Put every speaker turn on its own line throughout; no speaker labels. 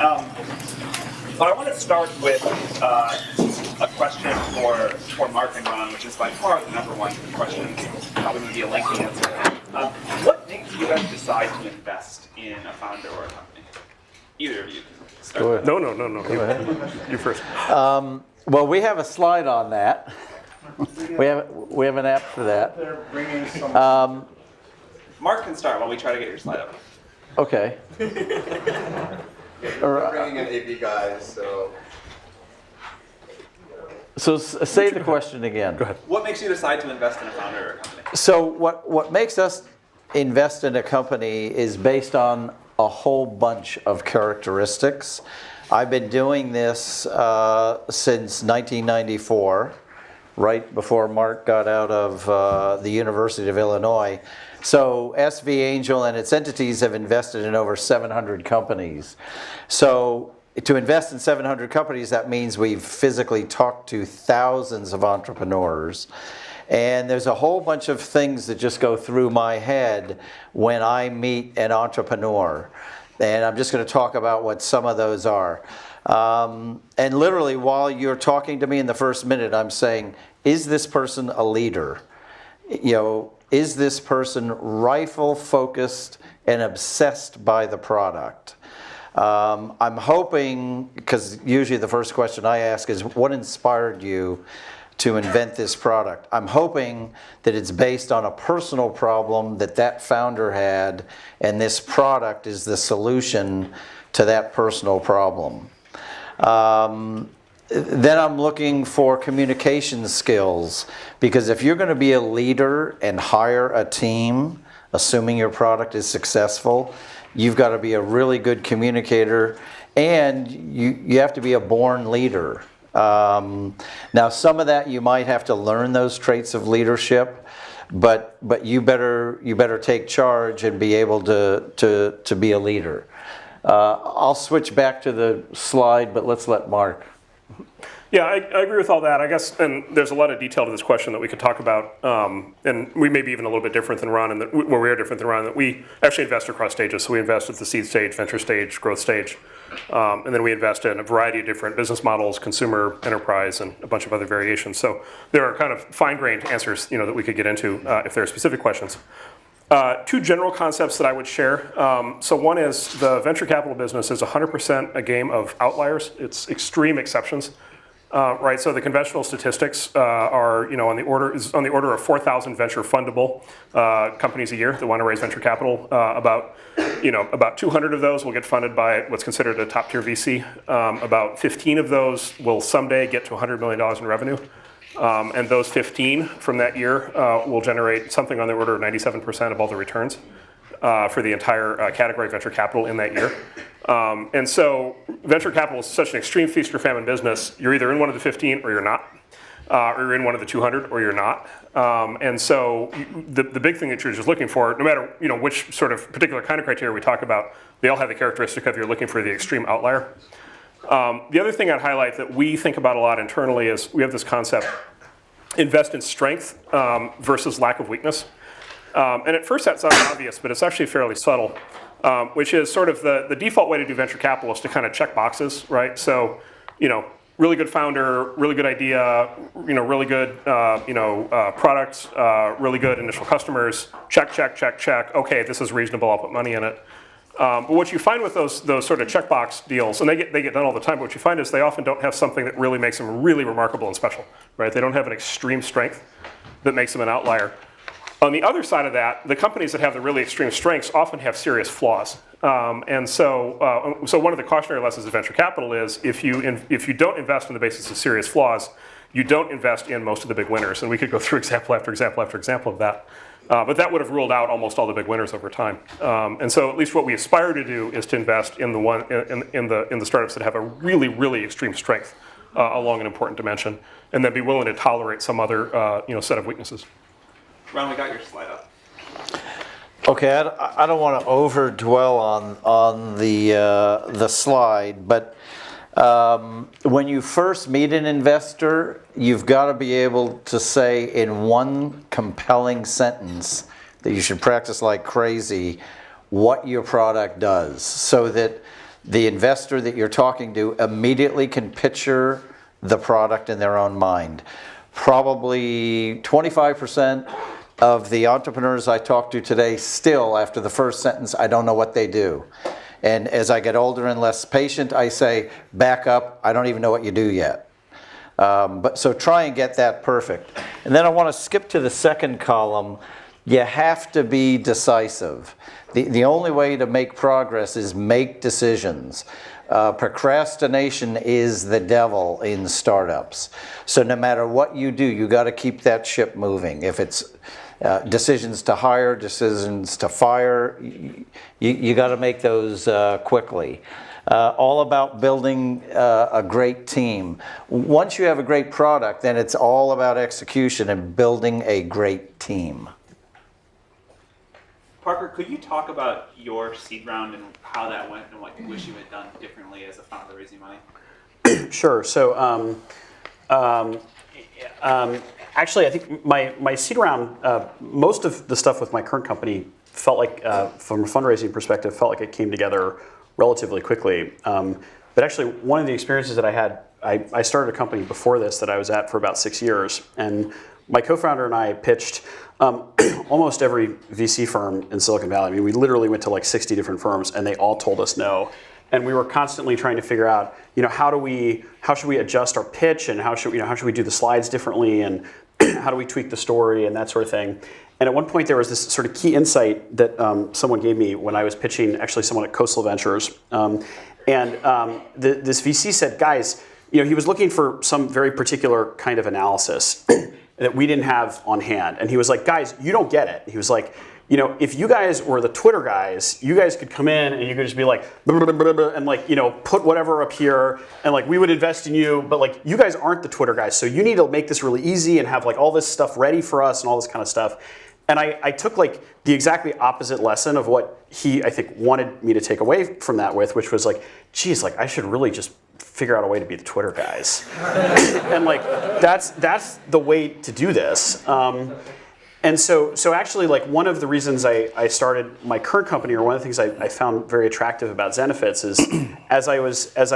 But I want to start with a question for Mark and Ron, which is by far the number one question. Probably going to be a lengthy answer. What makes you guys decide to invest in a founder or a company? Either of you can start.
Go ahead.
No.
Go ahead.
You first.
Well, we have a slide on that. We have an app for that.
They're bringing some.
Mark can start while we try to get your slide up.
Okay.
We're bringing in AV guys, so.
So say the question again.
Go ahead.
What makes you decide to invest in a founder or a company?
So what makes us invest in a company is based on a whole bunch of characteristics. I've been doing this since 1994, right before Mark got out of the University of Illinois. So SV Angel and its entities have invested in over 700 companies. So to invest in 700 companies, that means we've physically talked to thousands of entrepreneurs. And there's a whole bunch of things that just go through my head when I meet an entrepreneur. And I'm just going to talk about what some of those are. And literally, while you're talking to me in the first minute, I'm saying, is this person a leader? You know, is this person rifle-focused and obsessed by the product? I'm hoping, because usually the first question I ask is, what inspired you to invent this product? I'm hoping that it's based on a personal problem that founder had, and this product is the solution to that personal problem. Then I'm looking for communication skills, because if you're going to be a leader and hire a team, assuming your product is successful, you've got to be a really good communicator, and you have to be a born leader. Now, some of that you might have to learn those traits of leadership, but you better take charge and be able to be a leader. I'll switch back to the slide, but let's let Mark.
Yeah, I agree with all that, I guess, and there's a lot of detail to this question that we could talk about, and we may be even a little bit different than Ron, and where we are different than Ron, that we actually invest across stages. So we invest at the seed stage, venture stage, growth stage, and then we invest in a variety of different business models, consumer, enterprise, and a bunch of other variations. So there are kind of fine-grained answers, that we could get into if there are specific questions. Two general concepts that I would share. So one is the venture capital business is 100% a game of outliers. It's extreme exceptions. Right, so the conventional statistics are, on the order of 4,000 venture fundable companies a year that want to raise venture capital. About 200 of those will get funded by what's considered a top tier VC. About 15 of those will someday get to $100 million in revenue. And those 15 from that year will generate something on the order of 97% of all the returns for the entire category of venture capital in that year. And so venture capital is such an extreme feast or famine business. You're either in one of the 15 or you're not, or you're in one of the 200 or you're not. And so the big thing that you're just looking for, no matter which sort of particular kind of criteria we talk about, they all have the characteristic of you're looking for the extreme outlier. The other thing I'd highlight that we think about a lot internally is we have this concept, invest in strength versus lack of weakness. And at first that sounds obvious, but it's actually fairly subtle, which is sort of the default way to do venture capital is to kind of check boxes, right? So, really good founder, really good idea, really good, products, really good initial customers, check, check, check, check. Okay, this is reasonable, I'll put money in it. But what you find with those sort of checkbox deals, and they get done all the time, but what you find is they often don't have something that really makes them really remarkable and special, right? They don't have an extreme strength that makes them an outlier. On the other side of that, the companies that have the really extreme strengths often have serious flaws. And so one of the cautionary lessons of venture capital is if you don't invest on the basis of serious flaws, you don't invest in most of the big winners. And we could go through example after example after example of that. But that would have ruled out almost all the big winners over time. And so at least what we aspire to do is to invest in the startups that have a really, really extreme strength along an important dimension, and then be willing to tolerate some other set of weaknesses.
Ron, we got your slide up.
Okay, I don't want to over dwell on the slide, but when you first meet an investor, you've got to be able to say in one compelling sentence that you should practice like crazy what your product does, so that the investor that you're talking to immediately can picture the product in their own mind. Probably 25% of the entrepreneurs I talk to today still, after the first sentence, I don't know what they do. And as I get older and less patient, I say, back up, I don't even know what you do yet. But so try and get that perfect. And then I want to skip to the second column. You have to be decisive. The only way to make progress is make decisions. Procrastination is the devil in startups. So no matter what you do, you got to keep that ship moving. If it's decisions to hire, decisions to fire, you got to make those quickly. All about building a great team. Once you have a great product, then it's all about execution and building a great team.
Parker, could you talk about your seed round and how that went and what you wish you had done differently as a founder raising money?
Sure. So actually, I think my seed round, most of the stuff with my current company felt like, from a fundraising perspective, felt like it came together relatively quickly. But actually, one of the experiences that I had, I started a company before this that I was at for about 6 years, and my co-founder and I pitched almost every VC firm in Silicon Valley. I mean, we literally went to like 60 different firms, and they all told us no. And we were constantly trying to figure out, how should we adjust our pitch, and how should we do the slides differently, and how do we tweak the story, and that sort of thing. And at one point, there was this sort of key insight that someone gave me when I was pitching, actually someone at Coastal Ventures. This VC said, guys, he was looking for some very particular kind of analysis that we didn't have on hand. And he was like, guys, you don't get it. He was like, if you guys were the Twitter guys, you guys could come in and you could just be like, blah, blah, blah, blah, and like, put whatever up here, and like we would invest in you, but like you guys aren't the Twitter guys, so you need to make this really easy and have like all this stuff ready for us and all this kind of stuff. And I took like the exactly opposite lesson of what he, I think, wanted me to take away from that with, which was like, geez, like I should really just figure out a way to be the Twitter guys. And like, that's the way to do this. And so actually, like one of the reasons I started my current company, or one of the things I found very attractive about Zenefits, is as I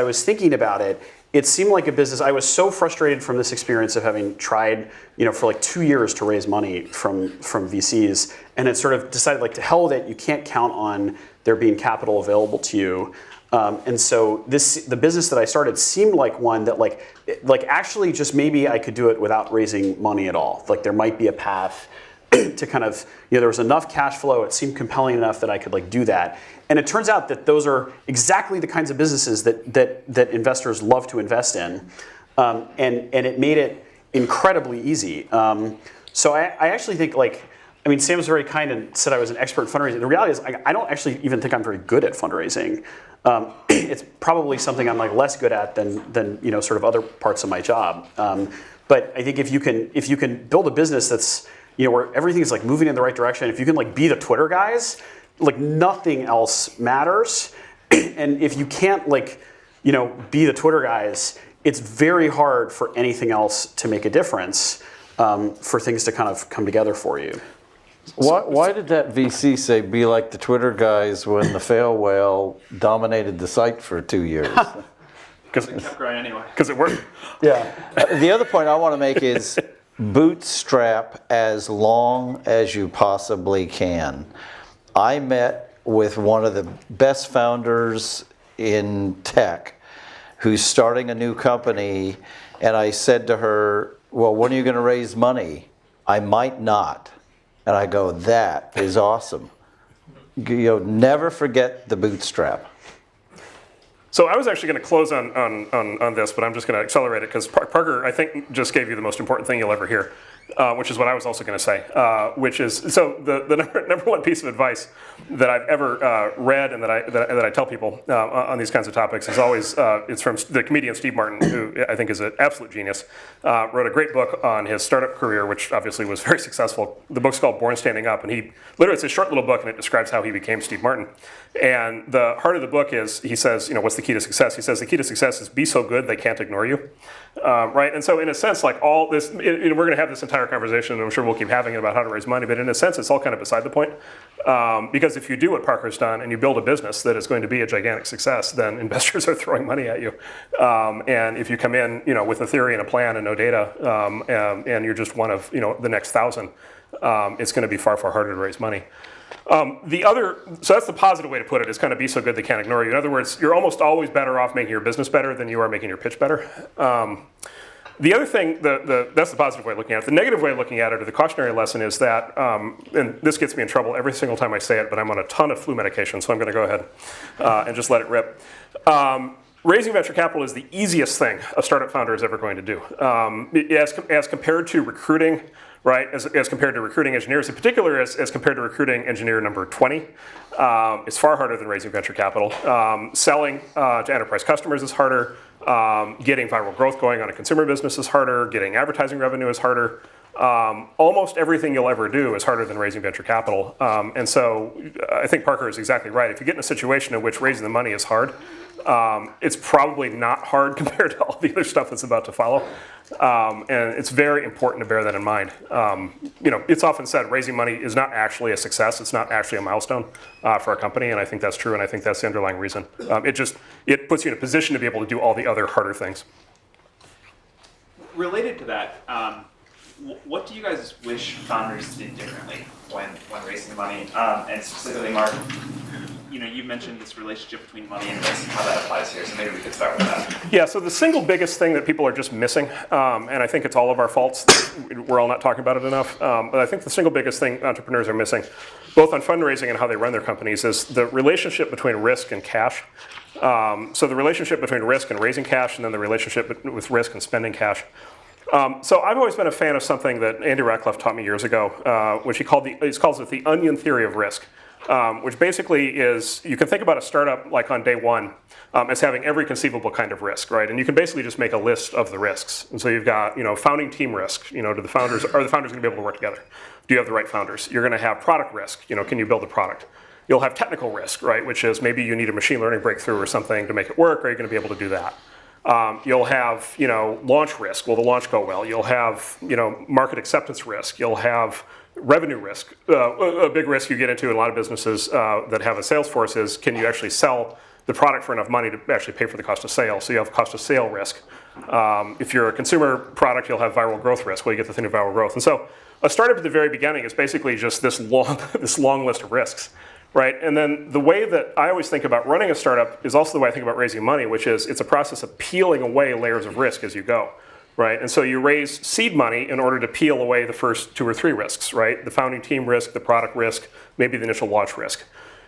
was thinking about it, it seemed like a business. I was so frustrated from this experience of having tried, for like 2 years to raise money from VCs, and it sort of decided, like, to hell with it. You can't count on there being capital available to you. And so the business that I started seemed like one that like actually just maybe I could do it without raising money at all. Like there might be a path to kind of, there was enough cash flow, it seemed compelling enough that I could like do that. And it turns out that those are exactly the kinds of businesses that investors love to invest in. And it made it incredibly easy. So I actually think, Sam was very kind and said I was an expert in fundraising. The reality is I don't actually even think I'm very good at fundraising. It's probably something I'm like less good at than sort of other parts of my job. But I think if you can build a business that's where everything is like moving in the right direction, if you can like be the Twitter guys, like nothing else matters. And if you can't be the Twitter guys, it's very hard for anything else to make a difference, for things to kind of come together for you.
Why did that VC say be like the Twitter guys when the fail whale dominated the site for 2 years?
Because it kept growing anyway.
Because it worked.
Yeah.
The other point I want to make is bootstrap as long as you possibly can. I met with one of the best founders in tech who's starting a new company, and I said to her, well, when are you going to raise money? I might not. And I go, that is awesome. Never forget the bootstrap.
So I was actually going to close on this, but I'm just going to accelerate it because Parker, I think, just gave you the most important thing you'll ever hear, which is what I was also going to say, which is, so the number one piece of advice that I've ever read and that I tell people on these kinds of topics is always, it's from the comedian Steve Martin, who I think is an absolute genius, wrote a great book on his startup career, which obviously was very successful. The book's called Born Standing Up, and it's a short little book, and it describes how he became Steve Martin. And the heart of the book is, he says, what's the key to success? He says the key to success is be so good they can't ignore you, right? And so in a sense, like all this, we're going to have this entire entire conversation, and I'm sure we'll keep having it about how to raise money, but in a sense, it's all kind of beside the point. Because if you do what Parker's done and you build a business that is going to be a gigantic success, then investors are throwing money at you. And if you come in, with a theory and a plan and no data, and you're just one of, the next 1,000, it's going to be far, far harder to raise money. So that's the positive way to put it, is kind of be so good they can't ignore you. In other words, you're almost always better off making your business better than you are making your pitch better. The other thing, that's the positive way of looking at it. The negative way of looking at it, or the cautionary lesson, is that, and this gets me in trouble every single time I say it, but I'm on a ton of flu medication, so I'm going to go ahead and just let it rip. Raising venture capital is the easiest thing a startup founder is ever going to do. As compared to recruiting, right, as compared to recruiting engineers, in particular as compared to recruiting engineer number 20, it's far harder than raising venture capital. Selling to enterprise customers is harder. Getting viral growth going on a consumer business is harder. Getting advertising revenue is harder. Almost everything you'll ever do is harder than raising venture capital. And so I think Parker is exactly right. If you get in a situation in which raising the money is hard, it's probably not hard compared to all the other stuff that's about to follow. And it's very important to bear that in mind. It's often said raising money is not actually a success. It's not actually a milestone for a company, and I think that's true, and I think that's the underlying reason. It puts you in a position to be able to do all the other harder things.
Related to that, what do you guys wish founders did differently when raising money? And specifically, Mark, you mentioned this relationship between money and risk and how that applies here, so maybe we could start with that.
Yeah, so the single biggest thing that people are just missing, and I think it's all of our faults, we're all not talking about it enough, but I think the single biggest thing entrepreneurs are missing, both on fundraising and how they run their companies, is the relationship between risk and cash. So the relationship between risk and raising cash, and then the relationship with risk and spending cash. So I've always been a fan of something that Andy Ratcliffe taught me years ago, which he calls it the onion theory of risk. Which basically is, you can think about a startup like on day one as having every conceivable kind of risk, right? And you can basically just make a list of the risks. And so you've got, founding team risk. Are the founders going to be able to work together? Do you have the right founders? You're going to have product risk. Can you build a product? You'll have technical risk, right? Which is maybe you need a machine learning breakthrough or something to make it work. Are you going to be able to do that? You'll have, launch risk. Will the launch go well? You'll have, market acceptance risk. You'll have revenue risk. A big risk you get into in a lot of businesses that have a sales force is, can you actually sell the product for enough money to actually pay for the cost of sale? So you have cost of sale risk. If you're a consumer product, you'll have viral growth risk. Well, you get the thing of viral growth. And so a startup at the very beginning is basically just this long list of risks, right? And then the way that I always think about running a startup is also the way I think about raising money, which is it's a process of peeling away layers of risk as you go. Right, and so you raise seed money in order to peel away the first 2 or 3 risks, right? The founding team risk, the product risk, maybe the initial launch risk.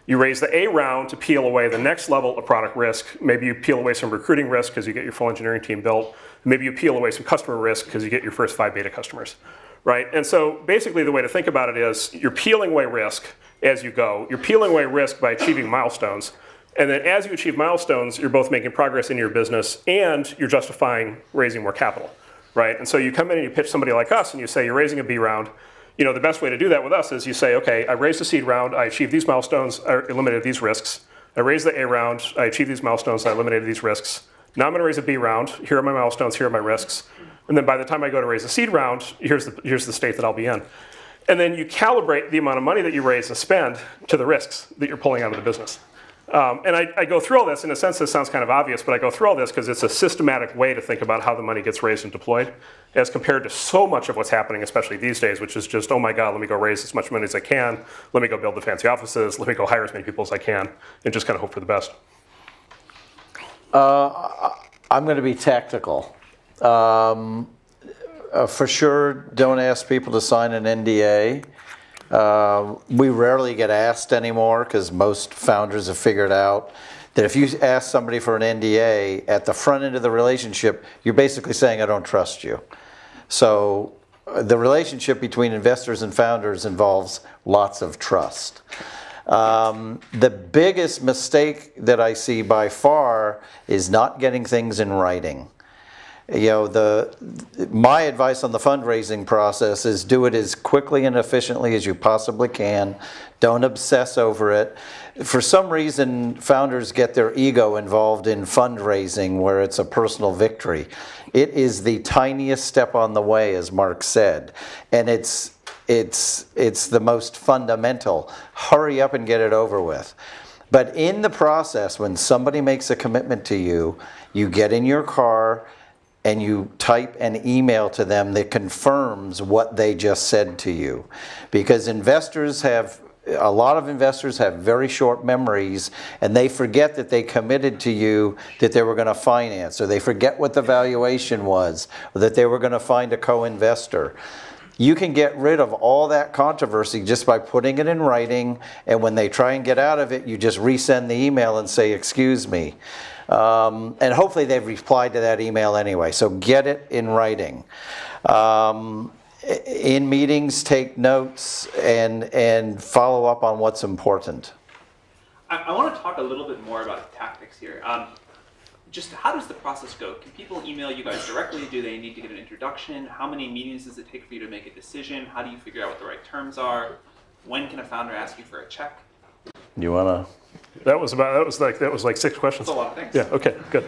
You raise the A round to peel away the next level of product risk. Maybe you peel away some recruiting risk because you get your full engineering team built. Maybe you peel away some customer risk because you get your first 5 beta customers, right? And so basically the way to think about it is you're peeling away risk as you go. You're peeling away risk by achieving milestones. And then as you achieve milestones, you're both making progress in your business and you're justifying raising more capital, right? And so you come in and you pitch somebody like us and you say you're raising a B round. The best way to do that with us is you say, okay, I raised a seed round, I achieved these milestones, I eliminated these risks. I raised the A round, I achieved these milestones, I eliminated these risks. Now I'm going to raise a B round. Here are my milestones, here are my risks. And then by the time I go to raise a seed round, here's the state that I'll be in. And then you calibrate the amount of money that you raise and spend to the risks that you're pulling out of the business. And I go through all this, in a sense this sounds kind of obvious, but I go through all this because it's a systematic way to think about how the money gets raised and deployed, as compared to so much of what's happening, especially these days, which is just, oh my God, let me go raise as much money as I can, let me go build the fancy offices, let me go hire as many people as I can, and just kind of hope for the best.
I'm going to be tactical. For sure, don't ask people to sign an NDA. We rarely get asked anymore because most founders have figured out that if you ask somebody for an NDA at the front end of the relationship, you're basically saying, I don't trust you. So the relationship between investors and founders involves lots of trust. The biggest mistake that I see by far is not getting things in writing. My advice on the fundraising process is do it as quickly and efficiently as you possibly can. Don't obsess over it. For some reason, founders get their ego involved in fundraising where it's a personal victory. It is the tiniest step on the way, as Marc said, and it's the most fundamental. Hurry up and get it over with. But in the process, when somebody makes a commitment to you, you get in your car and you type an email to them that confirms what they just said to you. Because a lot of investors have very short memories, and they forget that they committed to you that they were going to finance, or they forget what the valuation was, or that they were going to find a co-investor. You can get rid of all that controversy just by putting it in writing, and when they try and get out of it, you just resend the email and say, excuse me. And hopefully they've replied to that email anyway, so get it in writing. In meetings, take notes and follow up on what's important.
I want to talk a little bit more about tactics here. Just how does the process go? Can people email you guys directly? Do they need to get an introduction? How many meetings does it take for you to make a decision? How do you figure out what the right terms are? When can a founder ask you for a check?
You wanna?
That was like 6 questions.
That's a lot of things.
Yeah. Okay. Good.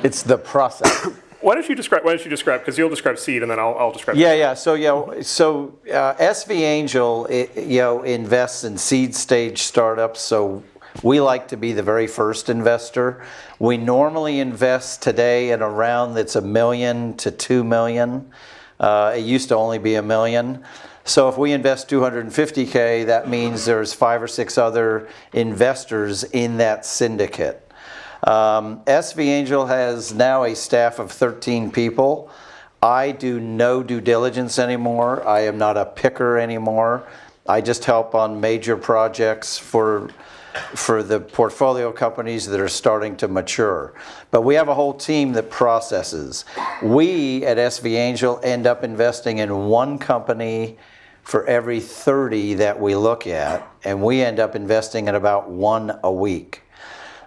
It's the process.
Why don't you describe? Because you'll describe seed, and then I'll describe.
Yeah. So SV Angel, invests in seed stage startups. So we like to be the very first investor. We normally invest today in a round that's $1 million to $2 million. It used to only be $1 million. So if we invest $250K, that means there's 5 or 6 other investors in that syndicate. SV Angel has now a staff of 13 people. I do no due diligence anymore. I am not a picker anymore. I just help on major projects for the portfolio companies that are starting to mature. But we have a whole team that processes. We at SV Angel end up investing in one company for every 30 that we look at, and we end up investing in about 1 a week.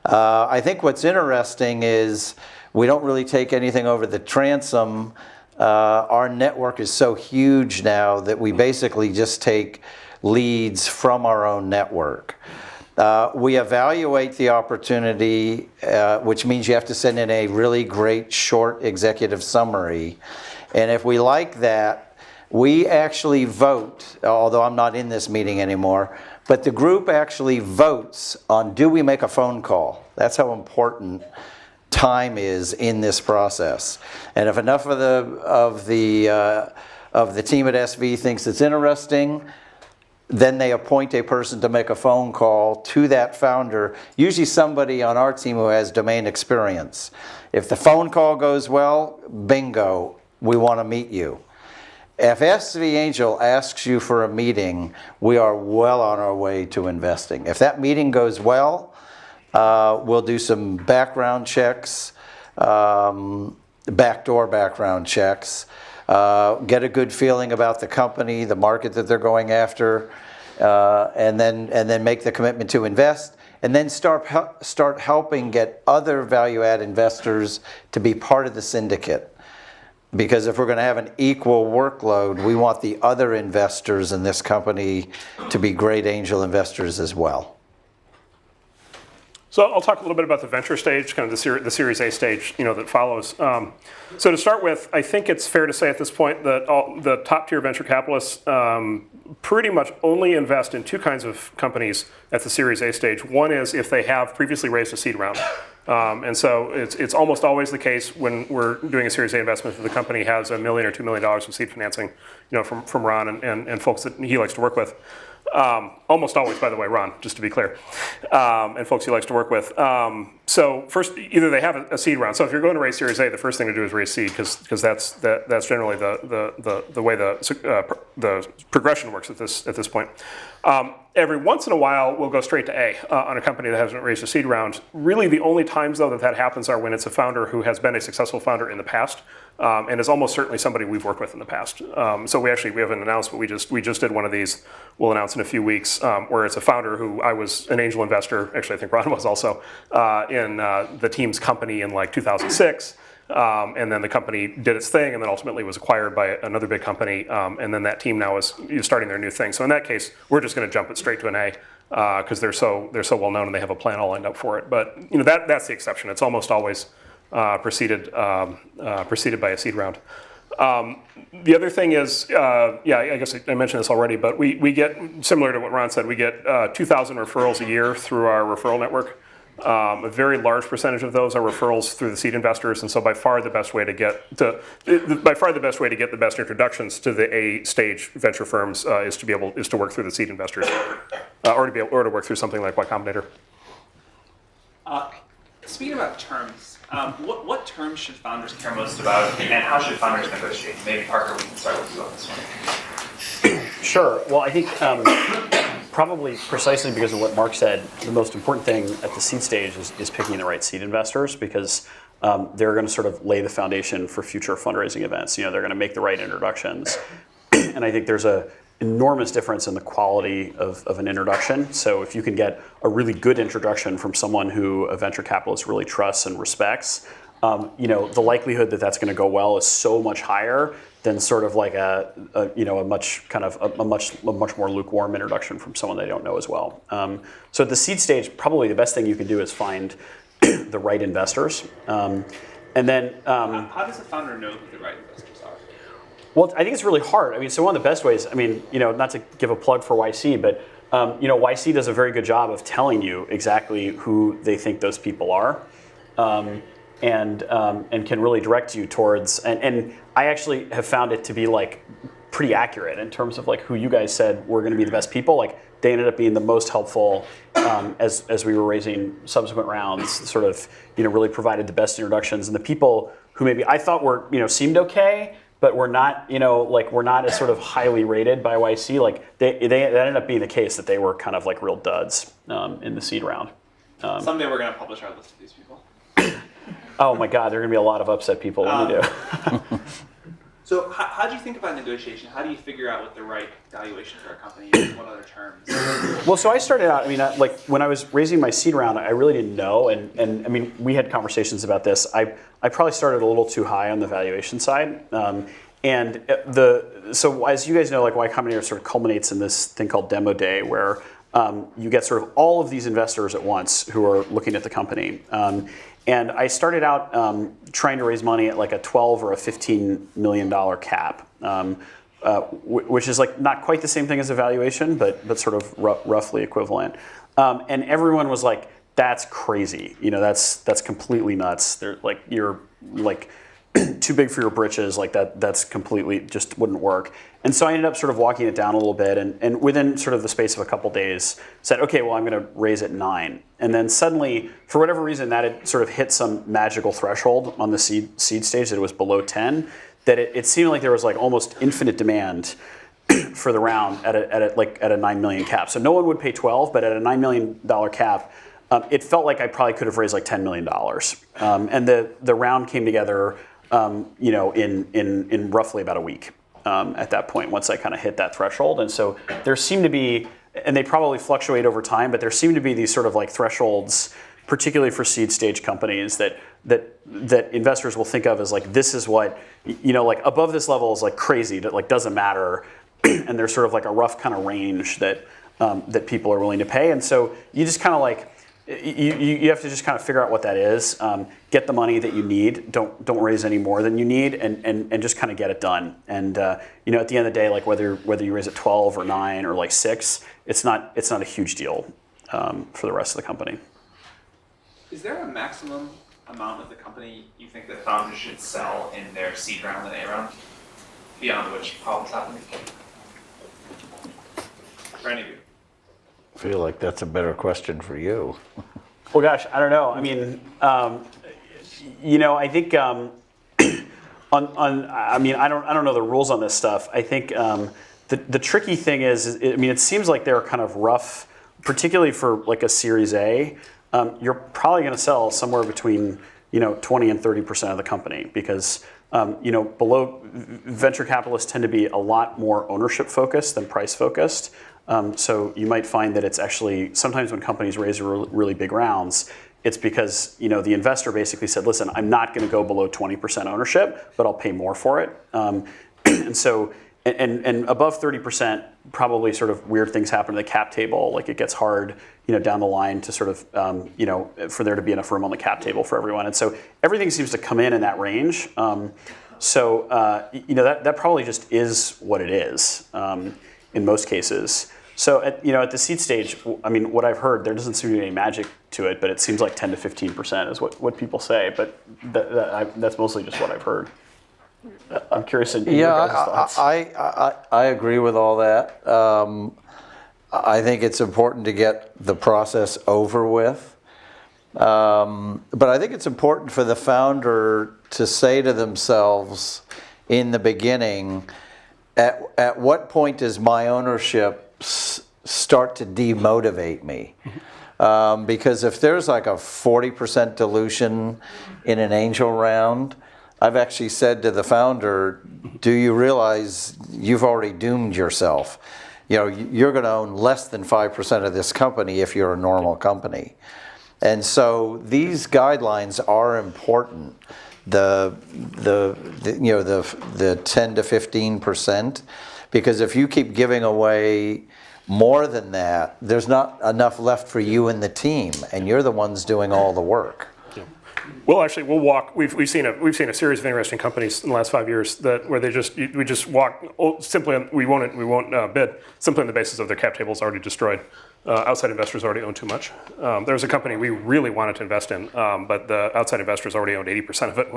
I think what's interesting is we don't really take anything over the transom. Our network is so huge now that we basically just take leads from our own network. We evaluate the opportunity, which means you have to send in a really great short executive summary. And if we like that, we actually vote, although I'm not in this meeting anymore, but the group actually votes on, do we make a phone call? That's how important time is in this process. And if enough of the team at SV thinks it's interesting, then they appoint a person to make a phone call to that founder, usually somebody on our team who has domain experience. If the phone call goes well, bingo, we want to meet you. If SV Angel asks you for a meeting, we are well on our way to investing. If that meeting goes well, we'll do some background checks, backdoor background checks, get a good feeling about the company, the market that they're going after, and then make the commitment to invest, and then start helping get other value-add investors to be part of the syndicate. Because if we're going to have an equal workload, we want the other investors in this company to be great angel investors as well.
So I'll talk a little bit about the venture stage, kind of the Series A stage, that follows. So to start with, I think it's fair to say at this point that the top tier venture capitalists pretty much only invest in 2 kinds of companies at the Series A stage. One is if they have previously raised a seed round. And so it's almost always the case when we're doing a Series A investment that the company has $1 million or $2 million of seed financing, from Ron and folks that he likes to work with. Almost always, by the way, Ron, just to be clear, and folks he likes to work with. So first, either they have a seed round. So if you're going to raise Series A, the first thing to do is raise seed because that's generally the way the progression works at this point. Every once in a while, we'll go straight to A on a company that hasn't raised a seed round. Really, the only times, though, that happens are when it's a founder who has been a successful founder in the past and is almost certainly somebody we've worked with in the past. So we haven't announced, but we just did one of these. We'll announce in a few weeks where it's a founder who I was an angel investor. Actually, I think Ron was also in the team's company in like 2006. And then the company did its thing, and then ultimately was acquired by another big company. And then that team now is starting their new thing. So in that case, we're just going to jump it straight to an A because they're so well known and they have a plan all lined up for it. But that's the exception. It's almost always preceded by a seed round. The other thing is, I guess I mentioned this already, but we get, similar to what Ron said, we get 2,000 referrals a year through our referral network. A very large percentage of those are referrals through the seed investors, and so by far the best way to get the best introductions to the A stage venture firms is to work through the seed investors, or to work through something like Y Combinator.
Speaking about terms, what terms should founders care most about, and how should founders negotiate? Maybe Parker, we can start with you on this one.
Sure. Well, I think probably precisely because of what Mark said, the most important thing at the seed stage is picking the right seed investors, because they're going to sort of lay the foundation for future fundraising events. They're going to make the right introductions. And I think there's an enormous difference in the quality of an introduction. So if you can get a really good introduction from someone who a venture capitalist really trusts and respects, the likelihood that that's going to go well is so much higher than sort of like a much more lukewarm introduction from someone they don't know as well. So at the seed stage, probably the best thing you can do is find the right investors, and then.
How does a founder know who the right investors are?
Well, I think it's really hard. So one of the best ways, not to give a plug for YC, but YC does a very good job of telling you exactly who they think those people are. And can really direct you towards, and I actually have found it to be like pretty accurate in terms of like who you guys said were going to be the best people. Like they ended up being the most helpful as we were raising subsequent rounds. Sort of really provided the best introductions, and the people who maybe I thought were seemed okay, but were not were not as sort of highly rated by YC. Like that ended up being the case that they were kind of like real duds in the seed round.
Someday we're going to publish our list of these people.
Oh my God, there are going to be a lot of upset people when we do.
So how do you think about negotiation? How do you figure out what the right valuation for a company is? What other terms?
Well, so I started out, like when I was raising my seed round, I really didn't know. And we had conversations about this. I probably started a little too high on the valuation side. So as you guys know, like Y Combinator sort of culminates in this thing called Demo Day, where you get sort of all of these investors at once who are looking at the company. And I started out trying to raise money at like a $12 or a $15 million cap, which is like not quite the same thing as a valuation, but sort of roughly equivalent. And everyone was like, "That's crazy. That's completely nuts. You're like too big for your britches. Like that's completely just wouldn't work." And so I ended up sort of walking it down a little bit, and within sort of the space of a couple days, said, "Okay, well I'm going to raise it 9." And then suddenly, for whatever reason, that had sort of hit some magical threshold on the seed stage that it was below 10. That it seemed like there was like almost infinite demand for the round at a $9 million cap. So no one would pay 12, but at a $9 million cap, it felt like I probably could have raised like $10 million. And the round came together, in roughly about a week. At that point, once I kind of hit that threshold. And so there seemed to be, and they probably fluctuate over time, but there seem to be these sort of like thresholds, particularly for seed stage companies that investors will think of as like, this is what, like above this level is like crazy, that like doesn't matter. And there's sort of like a rough kind of range that people are willing to pay. And so you just kind of like, you have to just kind of figure out what that is, get the money that you need, don't raise any more than you need, and just kind of get it done. And at the end of the day, like whether you raise at 12 or 9 or like 6, it's not a huge deal for the rest of the company.
Is there a maximum amount of the company you think that founders should sell in their seed round and A round, beyond which problems happen? For any of you.
I feel like that's a better question for you.
Well, gosh, I don't know. I think I don't know the rules on this stuff. I think the tricky thing is, it seems like they're kind of rough, particularly for like a Series A. You're probably going to sell somewhere between 20 and 30% of the company, because below venture capitalists tend to be a lot more ownership focused than price focused. So you might find that it's actually, sometimes when companies raise really big rounds, it's because the investor basically said, listen, I'm not going to go below 20% ownership, but I'll pay more for it. And so, and above 30%, probably sort of weird things happen to the cap table. Like it gets hard, down the line to sort of, for there to be enough room on the cap table for everyone. And so everything seems to come in that range. That probably just is what it is in most cases. So at the seed stage, I mean, what I've heard, there doesn't seem to be any magic to it, but it seems like 10 to 15% is what people say. But that's mostly just what I've heard. I'm curious in your guys' thoughts.
I agree with all that. I think it's important to get the process over with. But I think it's important for the founder to say to themselves in the beginning, at what point does my ownership start to demotivate me? Because if there's like a 40% dilution in an angel round, I've actually said to the founder, do you realize you've already doomed yourself? You're going to own less than 5% of this company if you're a normal company. And so these guidelines are important. The 10 to 15%, because if you keep giving away more than that, there's not enough left for you and the team, and you're the ones doing all the work.
Well, actually, we'll walk. We've seen a series of interesting companies in the last 5 years where we just walk simply. We won't bid simply on the basis of their cap tables already destroyed. Outside investors already own too much. There was a company we really wanted to invest in, but the outside investors already owned 80% of it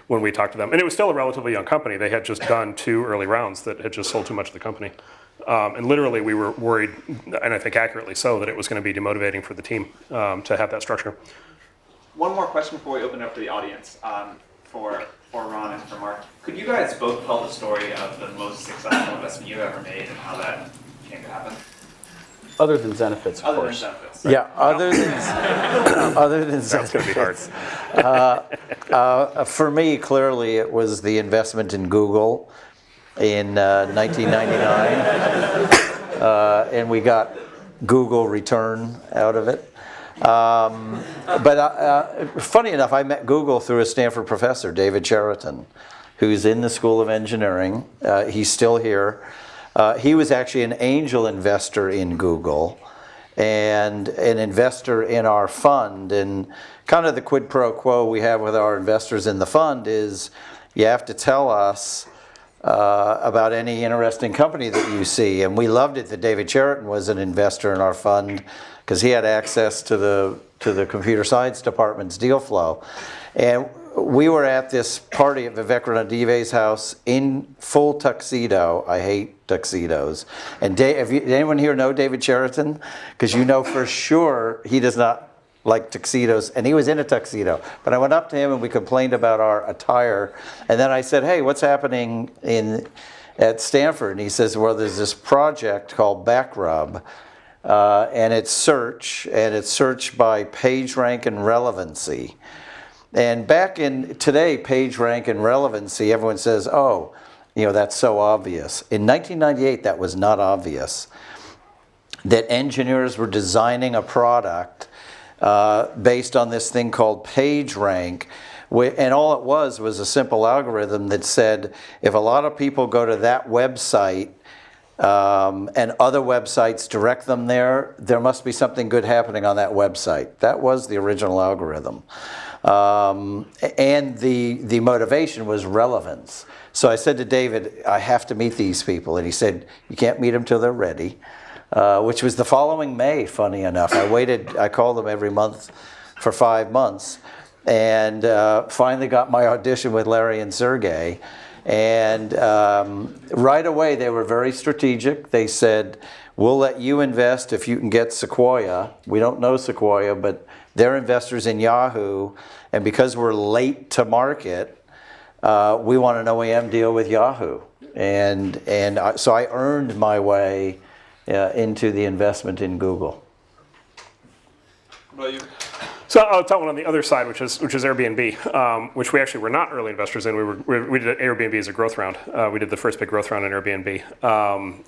when we talked to them, and it was still a relatively young company. They had just done 2 early rounds that had just sold too much of the company, and literally we were worried, and I think accurately so, that it was going to be demotivating for the team to have that structure.
One more question before we open it up to the audience for Ron and for Mark. Could you guys both tell the story of the most successful investment you've ever made and how that came to happen?
Other than Zenefits, of course.
Other than Zenefits.
Yeah, other than
That's going to be hard.
for me, clearly, it was the investment in Google in 1999, and we got Google return out of it. But funny enough, I met Google through a Stanford professor, David Cheriton, who's in the School of Engineering. He's still here. He was actually an angel investor in Google and an investor in our fund. And kind of the quid pro quo we have with our investors in the fund is you have to tell us about any interesting company that you see. And we loved it that David Cheriton was an investor in our fund because he had access to the computer science department's deal flow. And we were at this party at Vivek Ranadive's house in full tuxedo. I hate tuxedos. And did anyone here know David Cheriton? Because you know for sure he does not like tuxedos, and he was in a tuxedo. But I went up to him and we complained about our attire. And then I said, hey, what's happening at Stanford? And he says, well, there's this project called Backrub, and it's search by page rank and relevancy. And back in today, page rank and relevancy, everyone says, oh, that's so obvious. In 1998, that was not obvious. That engineers were designing a product based on this thing called page rank. And all it was a simple algorithm that said, if a lot of people go to that website and other websites direct them there must be something good happening on that website. That was the original algorithm. And the motivation was relevance. So I said to David, I have to meet these people. And he said, you can't meet them till they're ready, which was the following May, funny enough. I called them every month for 5 months, and finally got my audition with Larry and Sergey. And right away, they were very strategic. They said, we'll let you invest if you can get Sequoia. We don't know Sequoia, but they're investors in Yahoo. And because we're late to market, we want an OEM deal with Yahoo. So I earned my way into the investment in Google.
What about you?
So I'll tell one on the other side, which is Airbnb, which we actually were not early investors in. We did Airbnb as a growth round. We did the first big growth round in Airbnb,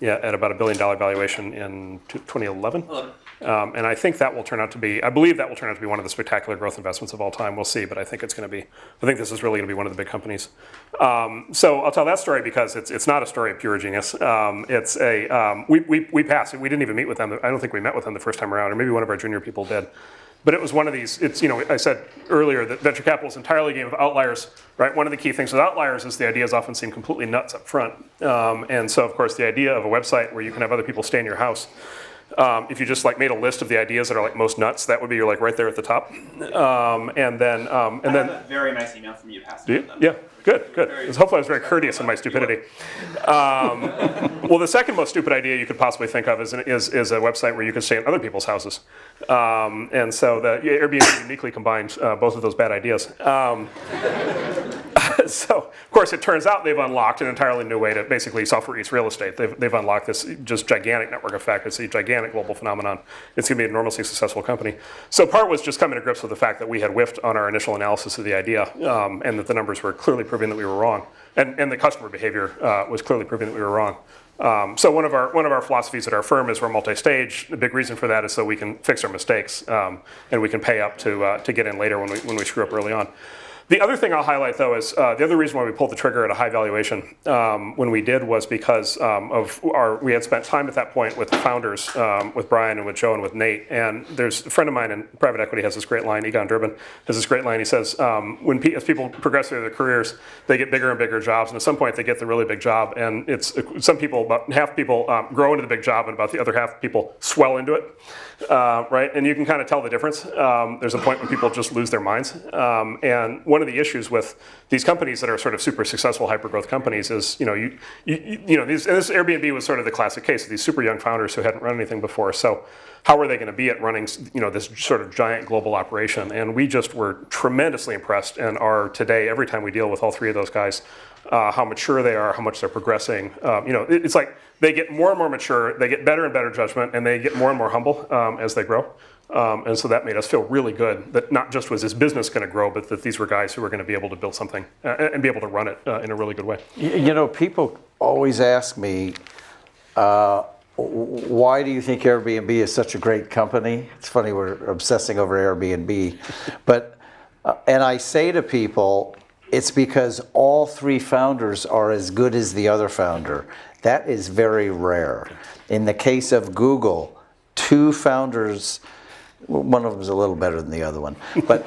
at about $1 billion valuation in 2011. And I think that will turn out to be, I believe that will turn out to be one of the spectacular growth investments of all time. We'll see, but I think it's going to be, I think this is really going to be one of the big companies. So I'll tell that story because it's not a story of pure genius. It's a, we passed it. We didn't even meet with them. I don't think we met with them the first time around, or maybe one of our junior people did. But it was one of these, I said earlier that venture capital is entirely a game of outliers, right? One of the key things with outliers is the ideas often seem completely nuts up front. And so, of course, the idea of a website where you can have other people stay in your house, if you just made a list of the ideas that are most nuts, that would be right there at the top. And then
I have a very nice email from you passing them.
Yeah, good. Hopefully I was very courteous in my stupidity. Well, the second most stupid idea you could possibly think of is a website where you can stay in other people's houses. And so the Airbnb uniquely combines both of those bad ideas. So, of course, it turns out they've unlocked an entirely new way to basically software eats real estate. They've unlocked this just gigantic network effect. It's a gigantic global phenomenon. It's going to be an enormously successful company. So part was just coming to grips with the fact that we had whiffed on our initial analysis of the idea, and that the numbers were clearly proving that we were wrong. And the customer behavior was clearly proving that we were wrong. So one of our philosophies at our firm is we're multi-stage. The big reason for that is so we can fix our mistakes, and we can pay up to get in later when we screw up early on. The other thing I'll highlight, though, is the other reason why we pulled the trigger at a high valuation when we did was because we had spent time at that point with the founders, with Brian and with Joe and with Nate. And there's a friend of mine in private equity has this great line, Egon Durbin has this great line. He says, as people progress through their careers, they get bigger and bigger jobs. And at some point, they get the really big job. And some people, about half people grow into the big job, and about the other half people swell into it. Right? And you can kind of tell the difference. There's a point when people just lose their minds. And one of the issues with these companies that are sort of super successful hypergrowth companies is, this Airbnb was sort of the classic case of these super young founders who hadn't run anything before. So how are they going to be at running, this sort of giant global operation? And we just were tremendously impressed, and are today, every time we deal with all three of those guys, how mature they are, how much they're progressing. It's like they get more and more mature, they get better and better judgment, and they get more and more humble as they grow. And so that made us feel really good that not just was this business going to grow, but that these were guys who were going to be able to build something and be able to run it in a really good way.
People always ask me, why do you think Airbnb is such a great company? It's funny, we're obsessing over Airbnb. But, and I say to people, it's because all three founders are as good as the other founder. That is very rare. In the case of Google, two founders, one of them is a little better than the other one, but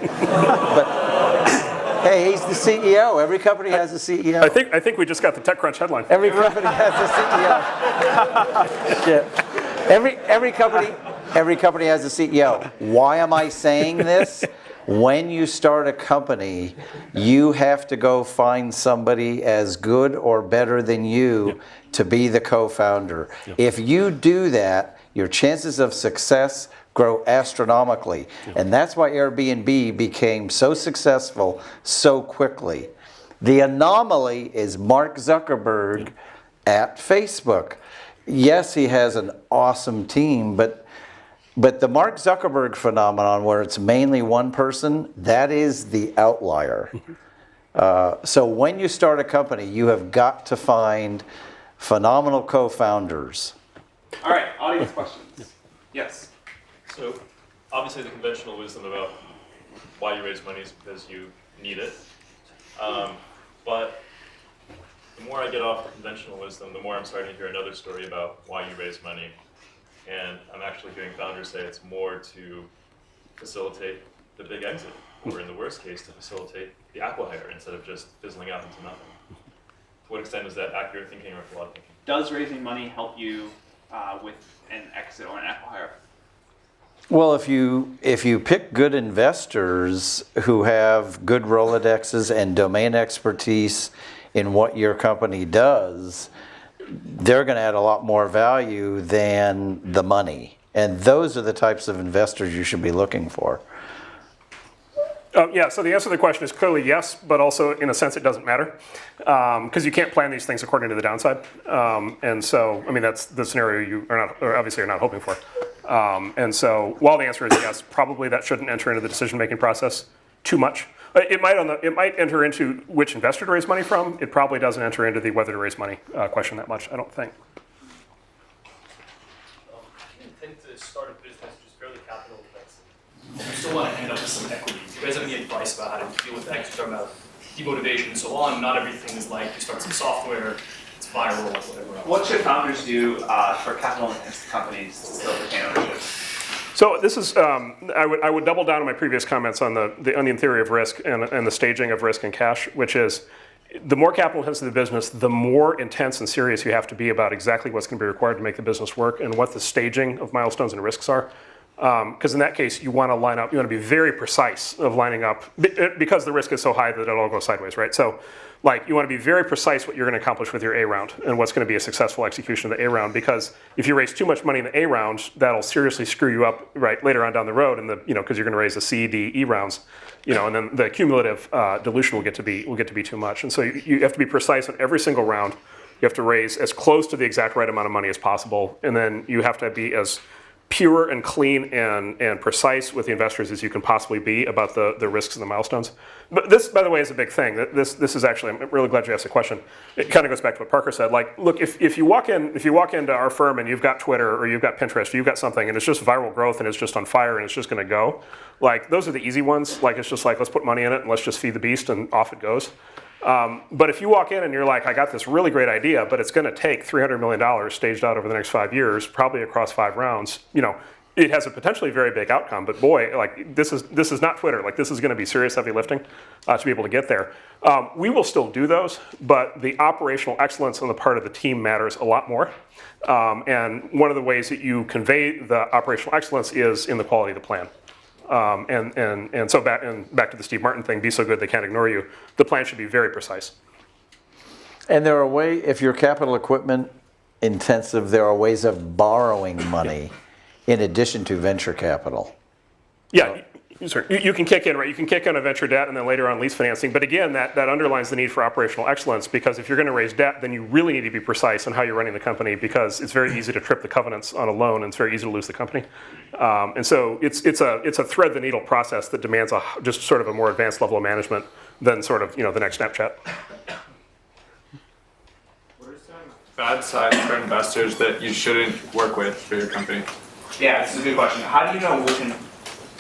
hey, he's the CEO. Every company has a CEO.
I think we just got the TechCrunch headline.
Every company has a CEO. Yeah. Every company has a CEO. Why am I saying this? When you start a company, you have to go find somebody as good or better than you to be the co-founder. If you do that, your chances of success grow astronomically. And that's why Airbnb became so successful so quickly. The anomaly is Mark Zuckerberg at Facebook. Yes, he has an awesome team, but the Mark Zuckerberg phenomenon, where it's mainly one person, that is the outlier. So when you start a company, you have got to find phenomenal co-founders.
All right, audience questions. Yes.
So obviously the conventional wisdom about why you raise money is because you need it. But the more I get off the conventional wisdom, the more I'm starting to hear another story about why you raise money. And I'm actually hearing founders say it's more to facilitate the big exit, or in the worst case, to facilitate the acqui-hire instead of just fizzling out into nothing. To what extent is that accurate thinking or flawed thinking?
Does raising money help you with an exit or an acqui-hire?
Well, if you pick good investors who have good Rolodexes and domain expertise in what your company does, they're going to add a lot more value than the money. And those are the types of investors you should be looking for.
So the answer to the question is clearly yes, but also in a sense it doesn't matter, because you can't plan these things according to the downside. And so, I mean, that's the scenario you are not, or obviously are not hoping for. And so while the answer is yes, probably that shouldn't enter into the decision-making process too much. It might enter into which investor to raise money from. It probably doesn't enter into the whether to raise money question that much, I don't think.
You intend to start a business which is fairly capital intensive. You still want to end up with some equity. Do you guys have any advice about how to deal with that? Because you're talking about demotivation and so on. Not everything is like you start some software, it's viral, or whatever else.
What should founders do for capital-intensive companies to still retain ownership?
So this is, I would double down on my previous comments on the onion theory of risk and the staging of risk and cash, which is the more capital intensive the business, the more intense and serious you have to be about exactly what's going to be required to make the business work and what the staging of milestones and risks are. Because in that case, you want to line up, you want to be very precise of lining up, because the risk is so high that it all goes sideways, right? So like you want to be very precise what you're going to accomplish with your A round and what's going to be a successful execution of the A round, because if you raise too much money in the A round, that'll seriously screw you up right later on down the road, and because you're going to raise the C, D, E rounds, and then the cumulative dilution will get to be too much. And so you have to be precise on every single round. You have to raise as close to the exact right amount of money as possible, and then you have to be as pure and clean and precise with the investors as you can possibly be about the risks and the milestones. But this, by the way, is a big thing. This is actually, I'm really glad you asked the question. It kind of goes back to what Parker said. Like, look, if you walk into our firm and you've got Twitter or you've got Pinterest or you've got something and it's just viral growth and it's just on fire and it's just going to go, like those are the easy ones. Like it's just like, let's put money in it and let's just feed the beast and off it goes. But if you walk in and you're like, I got this really great idea, but it's going to take $300 million staged out over the next 5 years, probably across 5 rounds, it has a potentially very big outcome. But boy, like this is not Twitter. Like this is going to be serious heavy lifting to be able to get there. We will still do those, but the operational excellence on the part of the team matters a lot more. And one of the ways that you convey the operational excellence is in the quality of the plan. And so back to the Steve Martin thing, be so good they can't ignore you. The plan should be very precise.
And there are ways, if you're capital equipment intensive, there are ways of borrowing money in addition to venture capital.
Yeah, you can kick in, right? You can kick in a venture debt and then later on lease financing. But again, that underlines the need for operational excellence, because if you're going to raise debt, then you really need to be precise on how you're running the company, because it's very easy to trip the covenants on a loan and it's very easy to lose the company. And so it's a thread the needle process that demands just sort of a more advanced level of management than sort of the next Snapchat.
What are some bad signs for investors that you shouldn't work with for your company?
Yeah, this is a good question. How do you know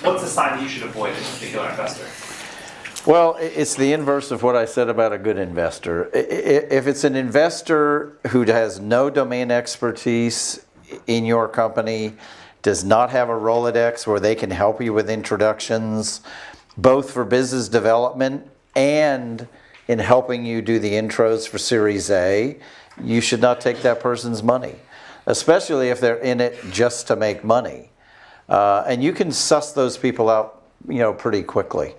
what's the sign that you should avoid as a particular investor?
Well, it's the inverse of what I said about a good investor. If it's an investor who has no domain expertise in your company, does not have a Rolodex where they can help you with introductions, both for business development and in helping you do the intros for Series A, you should not take that person's money, especially if they're in it just to make money. And you can suss those people out, pretty quickly.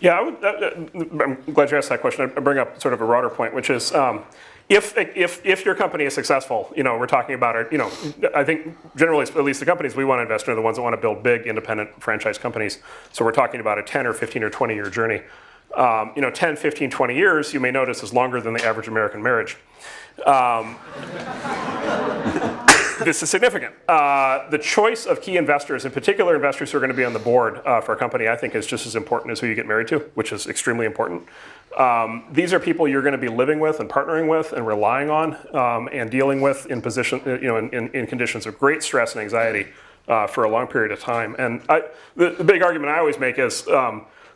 Yeah, I'm glad you asked that question. I bring up sort of a broader point, which is if your company is successful, we're talking about it. I think generally, at least the companies we want to invest in are the ones that want to build big, independent franchise companies. So we're talking about a 10 or 15 or 20 year journey. 10, 15, 20 years, you may notice, is longer than the average American marriage. This is significant. The choice of key investors, in particular investors who are going to be on the board for a company, I think is just as important as who you get married to, which is extremely important. These are people you're going to be living with and partnering with and relying on and dealing with in in conditions of great stress and anxiety for a long period of time. And the big argument I always make is,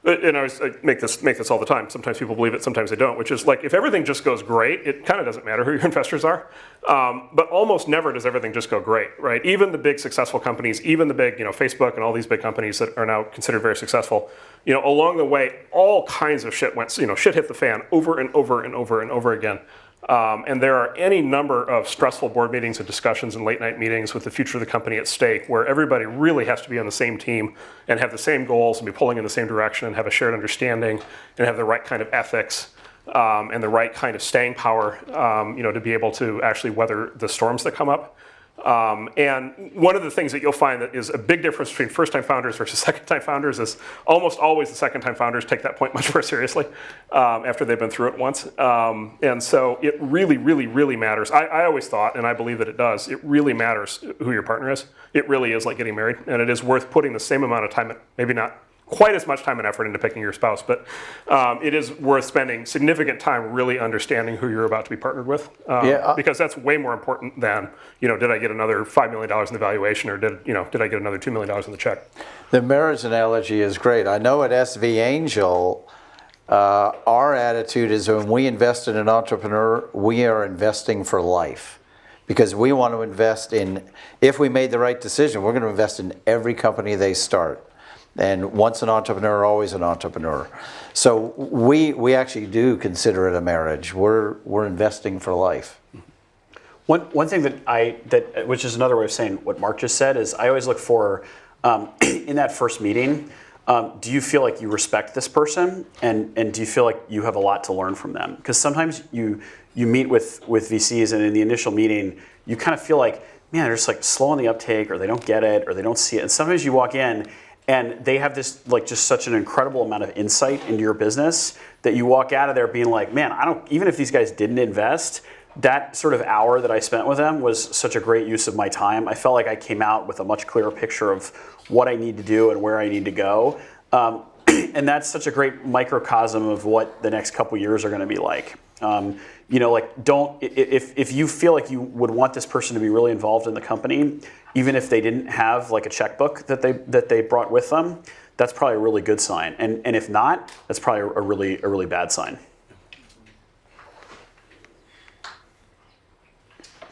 and I make this all the time. Sometimes people believe it, sometimes they don't. Which is like, if everything just goes great, it kind of doesn't matter who your investors are. But almost never does everything just go great, right? Even the big successful companies, even the big, Facebook and all these big companies that are now considered very successful. Along the way, all kinds of shit went. Shit hit the fan over and over and over and over again. And there are any number of stressful board meetings and discussions and late night meetings with the future of the company at stake, where everybody really has to be on the same team and have the same goals and be pulling in the same direction and have a shared understanding and have the right kind of ethics and the right kind of staying power, to be able to actually weather the storms that come up. And one of the things that you'll find that is a big difference between first-time founders versus second-time founders is almost always the second-time founders take that point much more seriously after they've been through it once. And so it really, really, really matters. I always thought, and I believe that it does, it really matters who your partner is. It really is like getting married, and it is worth putting the same amount of time, maybe not quite as much time and effort into picking your spouse, but it is worth spending significant time really understanding who you're about to be partnered with, because that's way more important than, did I get another $5 million in the valuation, or did I get another $2 million in the check?
The marriage analogy is great. I know at SV Angel, our attitude is when we invest in an entrepreneur, we are investing for life. Because we want to invest in, if we made the right decision, we're going to invest in every company they start. And once an entrepreneur, always an entrepreneur. So we actually do consider it a marriage. We're investing for life.
One thing that which is another way of saying what Mark just said, is I always look for in that first meeting, do you feel like you respect this person, and do you feel like you have a lot to learn from them? Because sometimes you meet with VCs, and in the initial meeting you kind of feel like, man, they're just like slow on the uptake, or they don't get it, or they don't see it. And sometimes you walk in and they have this just such an incredible amount of insight into your business that you walk out of there being like, man, even if these guys didn't invest, that sort of hour that I spent with them was such a great use of my time. I felt like I came out with a much clearer picture of what I need to do and where I need to go. And that's such a great microcosm of what the next couple years are going to be like. If you feel like you would want this person to be really involved in the company, even if they didn't have like a checkbook that they brought with them, that's probably a really good sign. And if not, that's probably a really bad sign.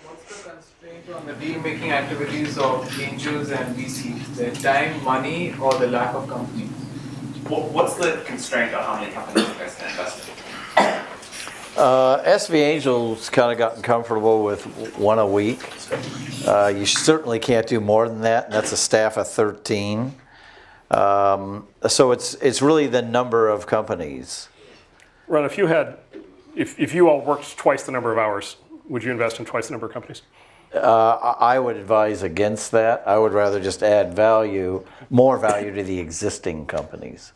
What's the constraint on the deal-making activities of angels and VCs? The time, money, or the lack of companies?
What's the constraint on how many companies you guys can invest in?
SV Angel's kind of gotten comfortable with one a week. You certainly can't do more than that, and that's a staff of 13. So it's really the number of companies.
Ron, if you all worked twice the number of hours, would you invest in twice the number of companies?
I would advise against that. I would rather just add more value to the existing companies.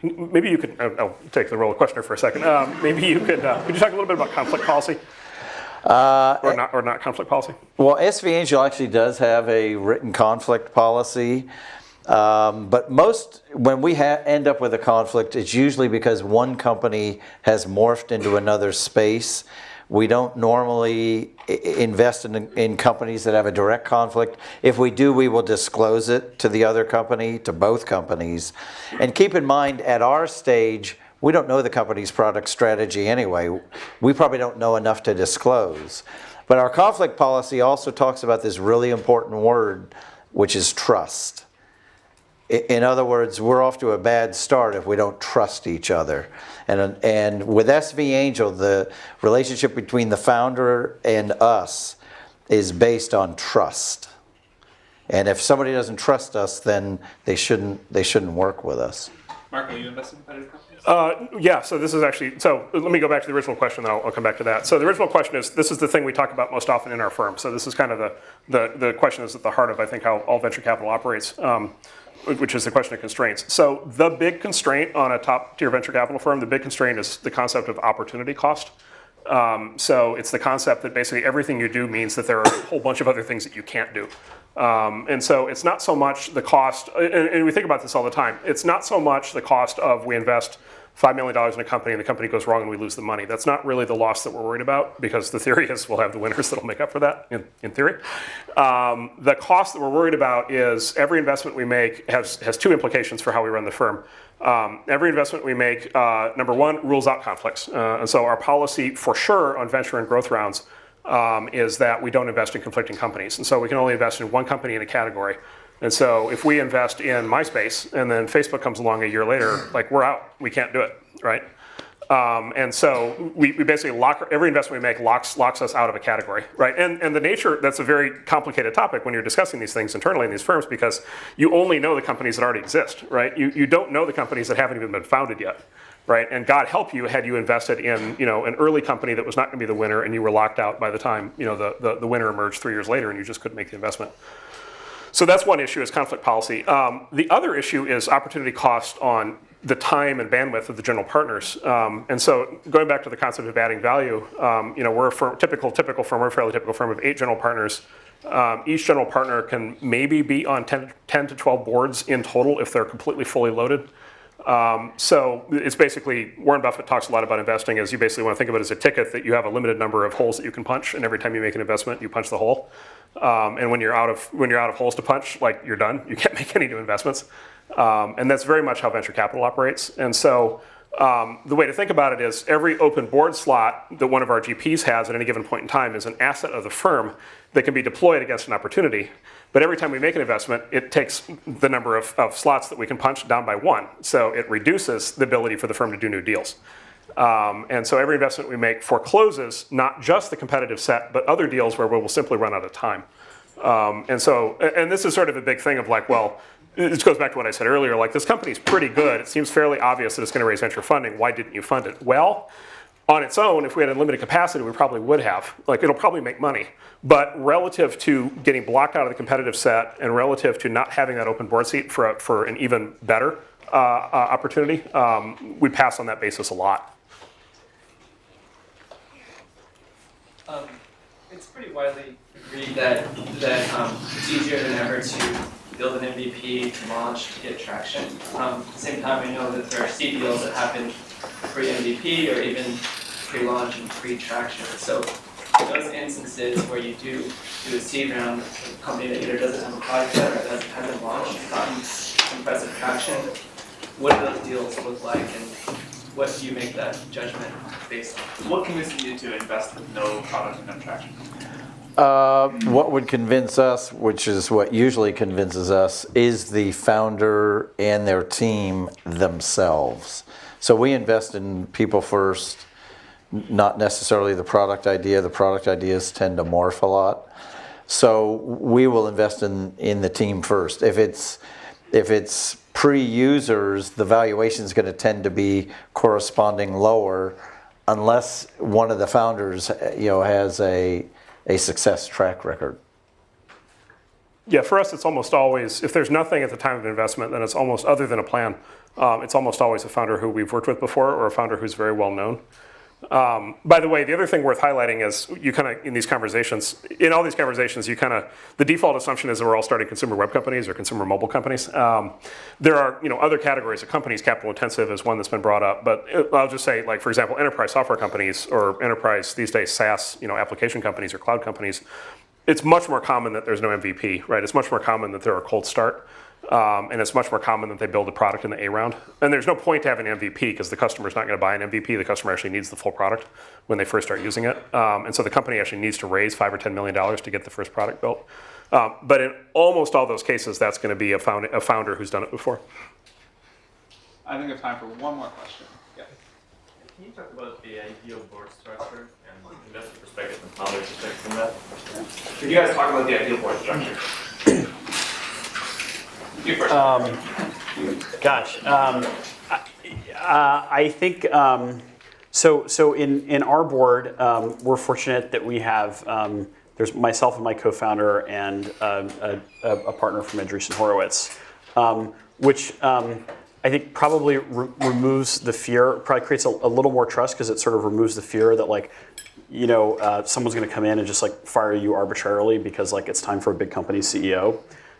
Maybe you could, I'll take the role of questioner for a second. Maybe you could you talk a little bit about conflict policy? Or not conflict policy?
Well, SV Angel actually does have a written conflict policy. But when we end up with a conflict, it's usually because one company has morphed into another space. We don't normally invest in companies that have a direct conflict. If we do, we will disclose it to the other company, to both companies. And keep in mind, at our stage, we don't know the company's product strategy anyway. We probably don't know enough to disclose. But our conflict policy also talks about this really important word, which is trust. In other words, we're off to a bad start if we don't trust each other. And with SV Angel, the relationship between the founder and us is based on trust. And if somebody doesn't trust us, then they shouldn't work with us.
Mark, will you invest in competitive companies?
Yeah, so this is actually, so let me go back to the original question, then I'll come back to that. So the original question is, this is the thing we talk about most often in our firm. So this is kind of the question that's at the heart of, I think, how all venture capital operates. Which is the question of constraints. So the big constraint on a top tier venture capital firm, the big constraint is the concept of opportunity cost. So it's the concept that basically everything you do means that there are a whole bunch of other things that you can't do. And so it's not so much the cost, and we think about this all the time, it's not so much the cost of we invest $5 million in a company and the company goes wrong and we lose the money. That's not really the loss that we're worried about, because the theory is we'll have the winners that'll make up for that, in theory. The cost that we're worried about is every investment we make has two implications for how we run the firm. Every investment we make, number one, rules out conflicts. And so our policy for sure on venture and growth rounds is that we don't invest in conflicting companies. And so we can only invest in one company in a category. And so if we invest in MySpace and then Facebook comes along a year later, like we're out, we can't do it, right? And so we basically every investment we make locks us out of a category, right? And the nature, that's a very complicated topic when you're discussing these things internally in these firms, because you only know the companies that already exist, right? You don't know the companies that haven't even been founded yet. right? And God help you had you invested in, an early company that was not going to be the winner, and you were locked out by the time, the winner emerged 3 years later, and you just couldn't make the investment. So that's one issue, is conflict policy. The other issue is opportunity cost on the time and bandwidth of the general partners. And so going back to the concept of adding value, we're a typical firm, we're a fairly typical firm of 8 general partners. Each general partner can maybe be on 10 to 12 boards in total if they're completely fully loaded. So it's basically, Warren Buffett talks a lot about investing, as you basically want to think of it as a ticket that you have a limited number of holes that you can punch, and every time you make an investment, you punch the hole. And when you're out of holes to punch, like, you're done. You can't make any new investments. And that's very much how venture capital operates. And so the way to think about it is every open board slot that one of our GPs has at any given point in time is an asset of the firm that can be deployed against an opportunity. But every time we make an investment, it takes the number of slots that we can punch down by 1. So it reduces the ability for the firm to do new deals. And so every investment we make forecloses not just the competitive set, but other deals where we will simply run out of time. And this is sort of a big thing of like, well, this goes back to what I said earlier, like, this company's pretty good. It seems fairly obvious that it's going to raise venture funding. Why didn't you fund it? Well, on its own, if we had unlimited capacity, we probably would have. Like, it'll probably make money. But relative to getting blocked out of the competitive set and relative to not having that open board seat for an even better opportunity, we pass on that basis a lot.
It's pretty widely agreed that it's easier than ever to build an MVP, to launch, to get traction. At the same time, I know that there are seed deals that happen pre-MVP or even pre-launch and pre-traction. So in those instances where you do a seed round, a company that either doesn't have a product yet or hasn't launched and gotten impressive traction, what do those deals look like, and what do you make that judgment based on?
What convinces you to invest with no product and no traction?
What would convince us, which is what usually convinces us, is the founder and their team themselves. So we invest in people first, not necessarily the product idea. The product ideas tend to morph a lot. So we will invest in the team first. If it's pre-users, the valuation is going to tend to be corresponding lower unless one of the founders, has a success track record.
Yeah, for us, it's almost always, if there's nothing at the time of investment, then it's almost, other than a plan, it's almost always a founder who we've worked with before or a founder who's very well known. By the way, the other thing worth highlighting is you kind of, in all these conversations, you kind of, the default assumption is that we're all starting consumer web companies or consumer mobile companies. There are, other categories of companies. Capital intensive is one that's been brought up, but I'll just say, like, for example, enterprise software companies or enterprise, these days, SaaS, application companies or cloud companies. It's much more common that there's no MVP, right? It's much more common that they're a cold start. And it's much more common that they build a product in the A round. And there's no point to having an MVP because the customer's not going to buy an MVP. The customer actually needs the full product when they first start using it. And so the company actually needs to raise $5 or $10 million to get the first product built. But in almost all those cases, that's going to be a founder who's done it before.
I think we have time for one more question. Yeah.
Can you talk about the ideal board structure and investor perspective and founder perspective from that?
Could you guys talk about the ideal board structure? You first.
I think so. In our board, we're fortunate that we have there's myself and my co-founder and a partner from Andreessen Horowitz, which I think probably removes the fear. Probably creates a little more trust because it sort of removes the fear that, like, someone's going to come in and just, like, fire you arbitrarily because, like, it's time for a big company's CEO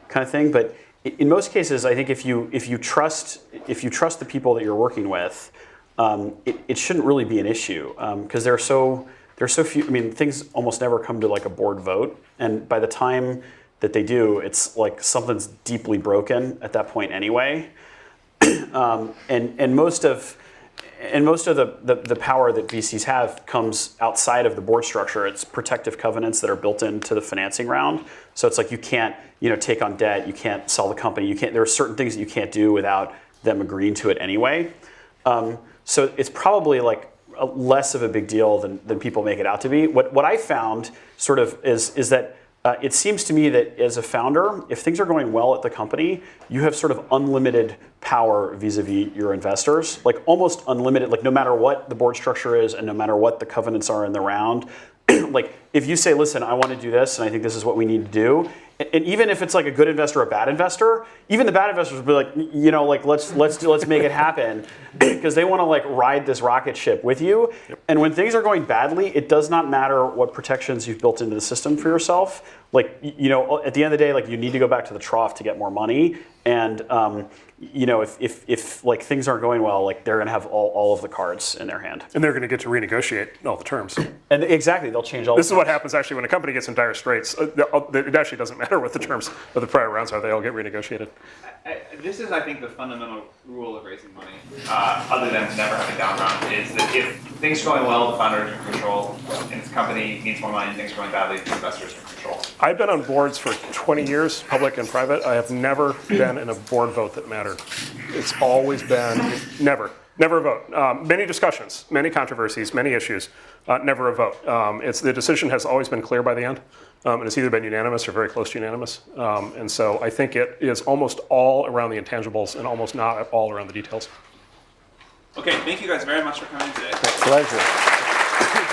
kind of thing. But in most cases, I think if you trust the people that you're working with, it shouldn't really be an issue because there are so few. I mean, things almost never come to, like, a board vote, and by the time that they do, it's like something's deeply broken at that point anyway. And most of the power that VCs have comes outside of the board structure. It's protective covenants that are built into the financing round. So it's like you can't, take on debt. You can't sell the company. There are certain things that you can't do without them agreeing to it anyway. So it's probably, like, less of a big deal than people make it out to be. What I found sort of is that it seems to me that as a founder, if things are going well at the company, you have sort of unlimited power vis-a-vis your investors, like almost unlimited, like no matter what the board structure is and no matter what the covenants are in the round, like if you say, listen, I want to do this and I think this is what we need to do, and even if it's like a good investor or a bad investor, even the bad investors will be like, you know, like let's make it happen, because they want to like ride this rocket ship with you. Yep. And when things are going badly, it does not matter what protections you've built into the system for yourself. Like, you know, at the end of the day, like you need to go back to the trough to get more money. And you know, if like things aren't going well, like they're gonna have all of the cards in their hand.
And they're gonna get to renegotiate all the terms.
And exactly, they'll change all.
This is what happens actually when a company gets in dire straits. It actually doesn't matter what the terms of the prior rounds are; they all get renegotiated.
This is, I think, the fundamental rule of raising money, other than never having a down round, is that if things are going well, the founder is in control, and his company needs more money, and things are going badly, the investors are in control.
I've been on boards for 20 years, public and private. I have never been in a board vote that mattered. It's always been never a vote. Many discussions, many controversies, many issues, never a vote. The decision has always been clear by the end, and it's either been unanimous or very close to unanimous. And so I think it is almost all around the intangibles and almost not at all around the details.
Okay, thank you guys very much for coming today.
Pleasure.